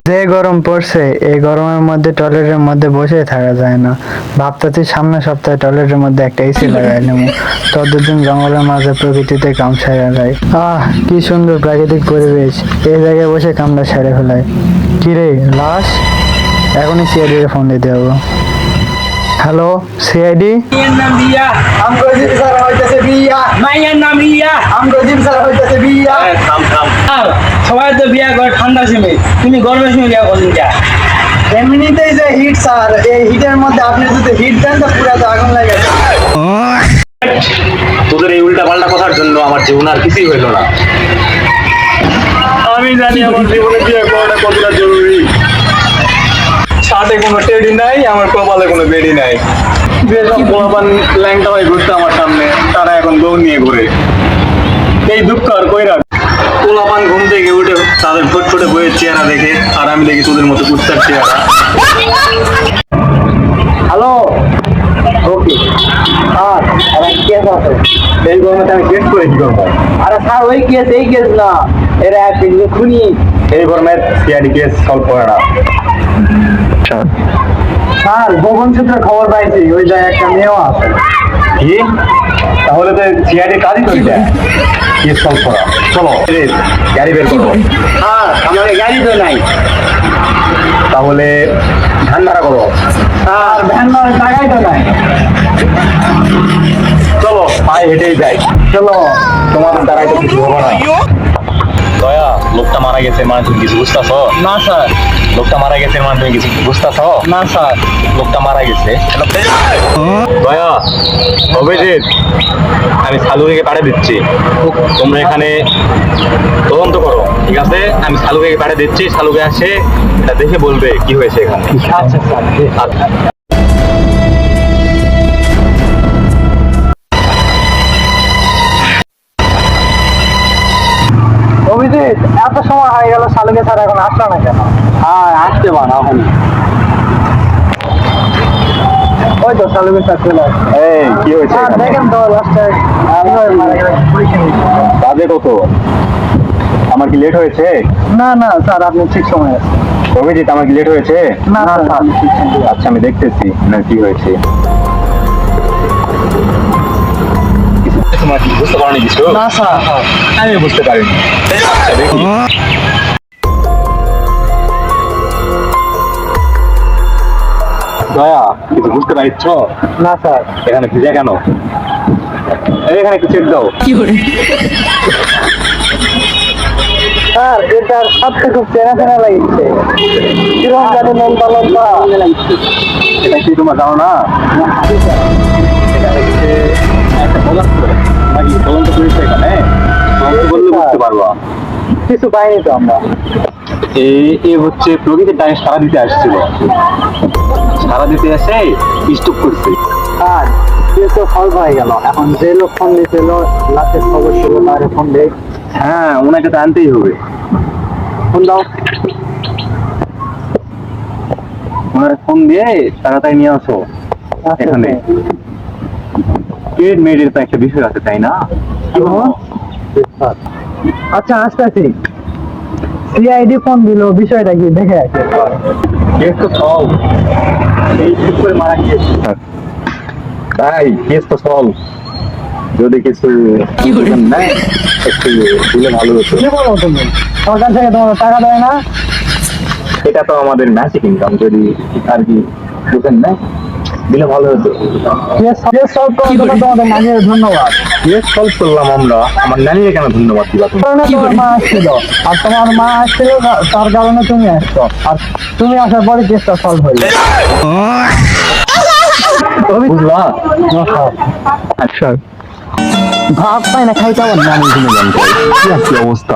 যে গরম পড়ছে এই গরমের মধ্যে টয়লেটের মধ্যে বসে থাকা যায় না। ভাবতেছি সামনের সপ্তাহে টয়লেটের মধ্যে একটা এসি লাগাই নেবো, ততদিন জঙ্গলের মাঝে প্রকৃতিতে কাম সেরা যায়। কি সুন্দর প্রাকৃতিক পরিবেশ, এই জায়গায় বসে কামটা সেরে ফেলায়। কিরে লাশ, এখনই সিআইডি এর ফোন দিতে হবে। Hello CID. মাইয়ের নাম রিয়া, আমগজিব স্যার হইতাছে বিয়া। মাইয়ের নাম রিয়া। আমগজিব স্যার হইতাছে বিয়া। আর সবাই তো বিয়া করে ঠান্ডা সময়, তুমি গরমের সময় বিয়া করলেন কে? এমনিতেই যে হিট স্যার, এই হিটের মধ্যে আপনি যদি হিট দেন তো পুরো তো আগুন লাগে। তোদের এই উল্টা পাল্টা কথার জন্য আমার জীবন আর কিছুই হইল না। আমি জানি আমার জীবনে বিয়ে করাটা কতটা জরুরি। ছাদে কোনো টেডি নাই, আমার কপালে কোনো বেডি নাই। যেসব পোলাপান ল্যাংটা হয়ে ঘুরতে আমার সামনে, তারা এখন বউ নিয়ে ঘুরে। এই দুঃখ আর কই রাখ। পোলাপান ঘুম থেকে উঠে তাদের ফুটফুটে বইয়ের চেহারা দেখে, আর আমি দেখি তোদের মতো কুত্তার চেহারা। হ্যালো, ওকে স্যার, আমার কেস আছে। এই গরমে আমি কেস করে কি করবো? আরে স্যার ওই কেস এই কেস না, এরা এক খুনি। এই গরমে সিআইডি কেস সলভ করে না। স্যার গোপন সূত্রে খবর পাইছি ওই জায়গায় একটা মেয়েও আছে। কি? তাহলে তো সিআইডি কাজই তো এটা, কেস সলভ করা। চলো গাড়ি বের করো। স্যার আমাদের গাড়ি তো নাই। তাহলে ধান ভাড়া করো। স্যার ভ্যান টাকাই তো নাই। চলো পায়ে হেঁটেই যাই। চলো। তোমাদের দ্বারাই তো কিছু হবে না। দয়া, লোকটা মারা গেছে মানে তুমি কিছু বুঝতেছ? না স্যার। লোকটা মারা গেছে মানে তুমি কিছু বুঝতেছ? না স্যার। লোকটা মারা গেছে। দয়া, অভিজিৎ, আমি সালুকে পাঠিয়ে দিচ্ছি। তোমরা এখানে তদন্ত করো, ঠিক আছে? আমি সালুকে পাঠিয়ে দিচ্ছি, সালুকে আসে এটা দেখে বলবে কি হয়েছে এখানে। আচ্ছা স্যার। আচ্ছা। অভিজিৎ, এত সময় হয়ে গেল শালুকে স্যার এখন আসলো না কেন? হ্যাঁ, আসতে পারো এখন। ওই তো শালুকে স্যার চলে আসছে। এই কি হয়েছে স্যার এখানে? দেখেন তো লাস্টে মারা গেল, পরীক্ষা নিচ্ছে। বাজে কত? আমার কি লেট হয়েছে? না না স্যার, আপনি ঠিক সময় আছেন। অভিজিৎ, আমার কি লেট হয়েছে? না স্যার, আপনি ঠিক সময় আছেন। আচ্ছা, আমি দেখতেছি না কি হয়েছে। তোমার কি বুঝতে পারোনি কিছু? না স্যার। আমি বুঝতে পারিনি। আচ্ছা দেখি। দয়া, কিছু বুঝতে পারছ? না স্যার। এখানে ভিজা কেন? এখানে একটু চেক দাও। স্যার এটার সাথে খুব চেনা চেনা লাগছে। কিরকম জানি লম্বা লম্বা। এটা কি তোমার জানো না? এটা হচ্ছে একটা পদার্থ নাকি তদন্ত করেছে এখানে, তদন্ত করলে বুঝতে পারবা। কিছু পাইনি তো আমরা। এ হচ্ছে প্রকৃতির টাইম সারা দিতে আসছিল, সারা দিতে এসে স্টপ করছে। স্যার কেস তো সলভ হয়ে গেল, এখন যে লোক ফোন দিয়েছিল লাস্টের খবর ছিল তার ফোন দেয়। হ্যাঁ, ওনাকে তো আনতেই হবে। ফোন দাও। ওনার ফোন দিয়ে তাড়াতাড়ি নিয়ে আসো এখানে। পেড মেডের তো একটা বিষয় আছে, তাই না? কি বলো? আচ্ছা আসতেছি। সিআইডি ফোন দিল, বিষয়টা কি দেখে আছে? কেস তো সলভ, এই ঠিক করে মারা গিয়েছে। তাই কেস তো সলভ। যদি কিছু নেয় একটু দিলে ভালো হতো। কি বলো তুমি? সরকার থেকে তোমার টাকা দেয় না? এটা তো আমাদের ম্যাজিক ইনকাম, যদি আর কি বুঝেন না দিলে ভালো হতো। কেস সলভ করার জন্য তোমাদের নানির ধন্যবাদ। কেস সলভ করলাম আমরা, আমার নানিকে কেন ধন্যবাদ দিবা তুমি? কারণে তোমার মা আসছিল, আর তোমার মা আসছিল তার কারণে তুমি আসছো, আর তুমি আসার পরে কেসটা সলভ হইল। বুঝলা? আচ্ছা ভাত পাই না, খাইতে পার না। কি অবস্থা?